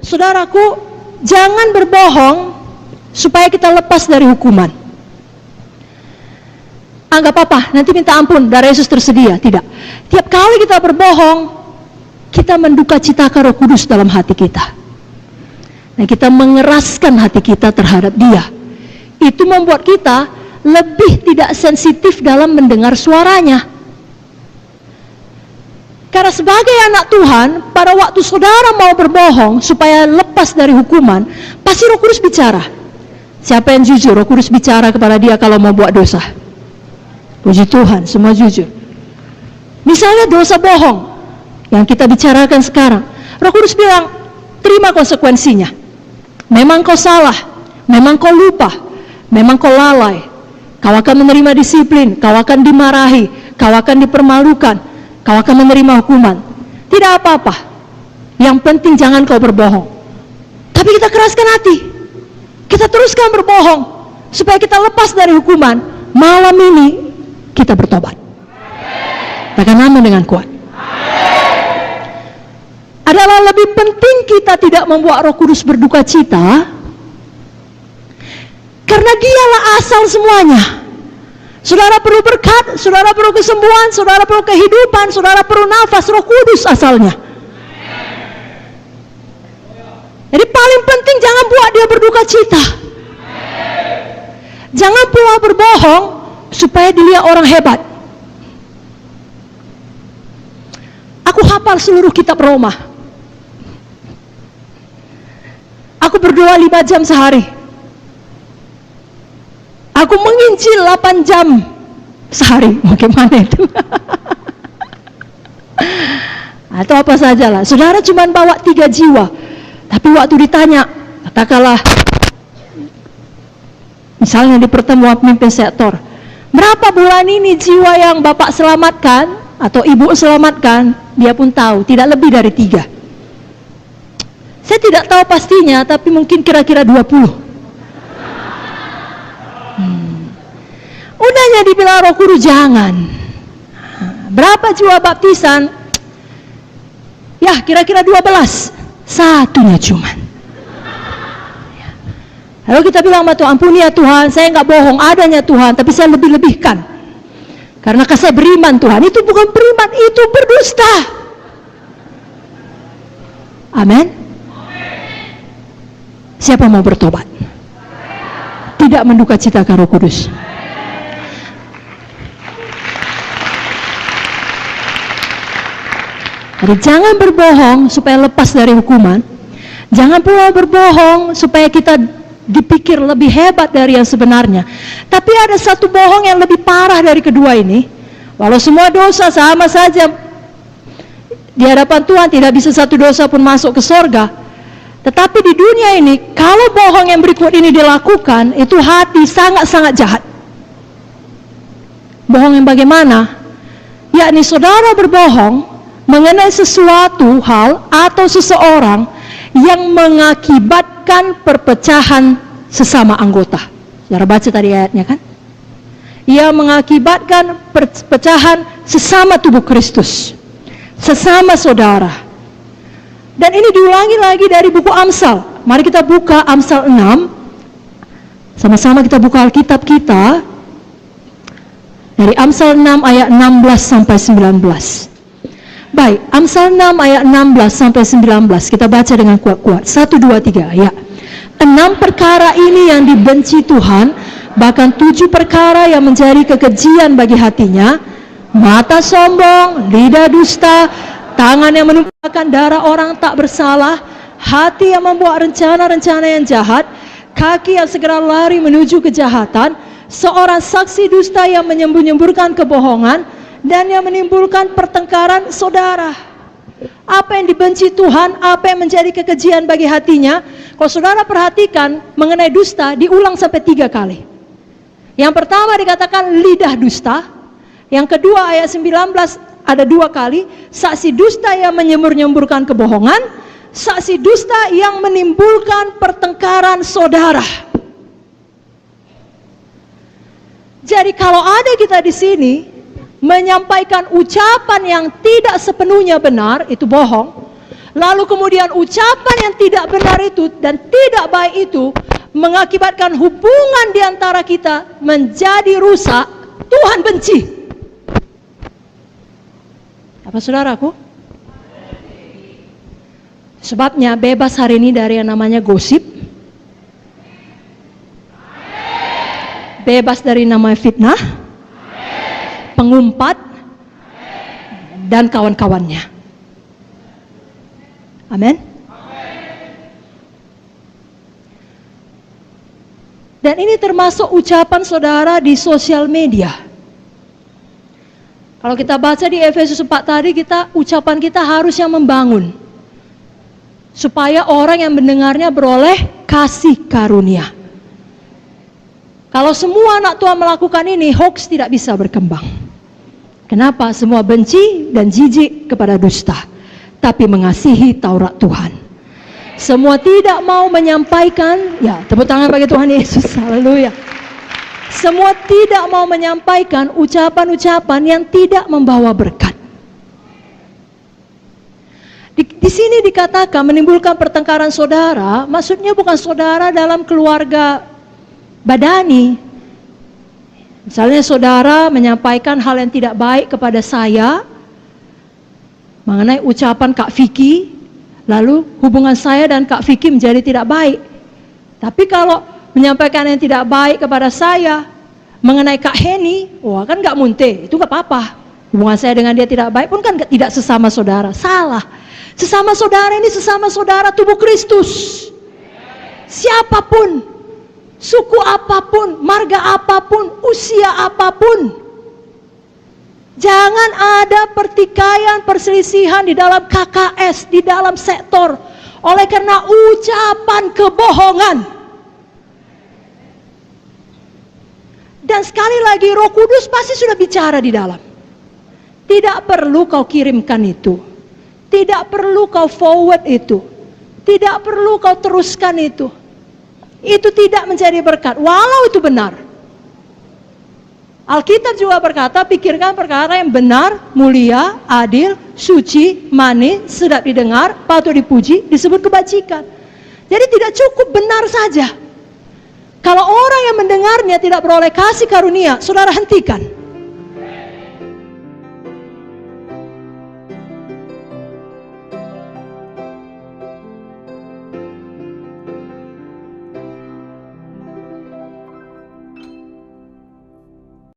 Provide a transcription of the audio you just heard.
Saudaraku, jangan berbohong supaya kita lepas dari hukuman. Anggap apa? Nanti minta ampun, darah Yesus tersedia. Tidak. Tiap kali kita berbohong, kita menduka citakan Roh Kudus dalam hati kita. Nah, kita mengeraskan hati kita terhadap Dia. Itu membuat kita lebih tidak sensitif dalam mendengar suaranya. Karena sebagai anak Tuhan, pada waktu saudara mau berbohong supaya lepas dari hukuman, pasti Roh Kudus bicara. Siapa yang jujur? Roh Kudus bicara kepada dia kalau mau buat dosa. Puji Tuhan, semua jujur. Misalnya dosa bohong yang kita bicarakan sekarang, Roh Kudus bilang, terima konsekuensinya. Memang kau salah, memang kau lupa, memang kau lalai. Kau akan menerima disiplin, kau akan dimarahi, kau akan dipermalukan, kau akan menerima hukuman. Tidak apa-apa. Yang penting jangan kau berbohong. Tapi kita keraskan hati. Kita teruskan berbohong supaya kita lepas dari hukuman. Malam ini kita bertobat. Katakan amin dengan kuat. Adalah lebih penting kita tidak membuat Roh Kudus berduka cita, karena Dialah asal semuanya. Saudara perlu berkat, saudara perlu kesembuhan, saudara perlu kehidupan, saudara perlu nafas, Roh Kudus asalnya. Jadi paling penting jangan buat dia berduka cita. Jangan pula berbohong supaya dilihat orang hebat. Aku hafal seluruh kitab Roma. Aku berdoa 5 jam sehari. Aku menginjil 8 jam sehari. Bagaimana itu? Atau apa sajalah. Saudara cuma bawa 3 jiwa. Tapi waktu ditanya, katakanlah, misalnya di pertemuan pemimpin sektor, berapa bulan ini jiwa yang Bapak selamatkan atau Ibu selamatkan? Dia pun tahu, tidak lebih dari 3. Saya tidak tahu pastinya, tapi mungkin kira-kira 20. Udahnya dibilang Roh Kudus jangan. Berapa jiwa baptisan? Ya, kira-kira 12. Satunya cuman. Lalu kita bilang sama Tuhan, ampuni ya Tuhan, saya nggak bohong, adanya Tuhan, tapi saya lebih-lebihkan. Karena saya beriman Tuhan, itu bukan beriman, itu berdusta. Amin. Siapa mau bertobat? Tidak menduka citakan Roh Kudus. Jadi jangan berbohong supaya lepas dari hukuman. Jangan pula berbohong supaya kita dipikir lebih hebat dari yang sebenarnya. Tapi ada satu bohong yang lebih parah dari kedua ini. Walau semua dosa sama saja di hadapan Tuhan, tidak bisa satu dosa pun masuk ke sorga. Tetapi di dunia ini, kalau bohong yang berikut ini dilakukan, itu hati sangat-sangat jahat. Bohong yang bagaimana? Yakni saudara berbohong mengenai sesuatu hal atau seseorang yang mengakibatkan perpecahan sesama anggota. Saudara baca tadi ayatnya kan? Ia mengakibatkan perpecahan sesama tubuh Kristus, sesama saudara. Dan ini diulangi lagi dari buku Amsal. Mari kita buka Amsal 6. Sama-sama kita buka Alkitab kita. Dari Amsal 6 ayat 16 sampai 19. Baik, Amsal 6 ayat 16 sampai 19. Kita baca dengan kuat-kuat. 1, 2, 3. Ya. 6 perkara ini yang dibenci Tuhan, bahkan 7 perkara yang menjadi kekejian bagi hatinya. Mata sombong, lidah dusta, tangan yang menumpahkan darah orang tak bersalah, hati yang membuat rencana-rencana yang jahat, kaki yang segera lari menuju kejahatan, seorang saksi dusta yang menyembur-nyemburkan kebohongan, dan yang menimbulkan pertengkaran saudara. Apa yang dibenci Tuhan, apa yang menjadi kekejian bagi hatinya? Kalau saudara perhatikan mengenai dusta, diulang sampai 3 kali. Yang pertama dikatakan lidah dusta, yang kedua ayat 19 ada 2 kali, saksi dusta yang menyembur-nyemburkan kebohongan, saksi dusta yang menimbulkan pertengkaran saudara. Jadi kalau ada kita di sini menyampaikan ucapan yang tidak sepenuhnya benar, itu bohong. lalu kemudian ucapan yang tidak benar itu dan tidak baik itu mengakibatkan hubungan di antara kita menjadi rusak, Tuhan benci. Apa saudaraku? Sebabnya bebas hari ini dari yang namanya gosip, bebas dari namanya fitnah, pengumpat, dan kawan-kawannya. Amin. Dan ini termasuk ucapan saudara di sosial media. Kalau kita baca di Efesus 4 tadi, ucapan kita harus yang membangun, supaya orang yang mendengarnya beroleh kasih karunia. Kalau semua anak Tuhan melakukan ini, hoax tidak bisa berkembang. Kenapa? Semua benci dan jijik kepada dusta, tapi mengasihi Taurat Tuhan. Semua tidak mau menyampaikan, ya tepuk tangan bagi Tuhan Yesus, haleluya. Semua tidak mau menyampaikan ucapan-ucapan yang tidak membawa berkat. Di sini dikatakan menimbulkan pertengkaran saudara, maksudnya bukan saudara dalam keluarga badani. Misalnya saudara menyampaikan hal yang tidak baik kepada saya mengenai ucapan Kak Vicky, lalu hubungan saya dan Kak Vicky menjadi tidak baik. Tapi kalau menyampaikan yang tidak baik kepada saya mengenai Kak Heni, wah kan gak munte, itu gak apa-apa. Hubungan saya dengan dia tidak baik pun kan tidak sesama saudara. Salah. Sesama saudara ini sesama saudara tubuh Kristus. Siapapun, suku apapun, marga apapun, usia apapun, jangan ada pertikaian, perselisihan di dalam KKS, di dalam sektor, oleh karena ucapan kebohongan. Dan sekali lagi Roh Kudus pasti sudah bicara di dalam. Tidak perlu kau kirimkan itu, tidak perlu kau forward itu, tidak perlu kau teruskan itu. Itu tidak menjadi berkat, walau itu benar. Alkitab juga berkata, pikirkan perkara yang benar, mulia, adil, suci, manis, sedap didengar, patut dipuji, disebut kebajikan. Jadi tidak cukup benar saja. Kalau orang yang mendengarnya tidak beroleh kasih karunia, saudara hentikan.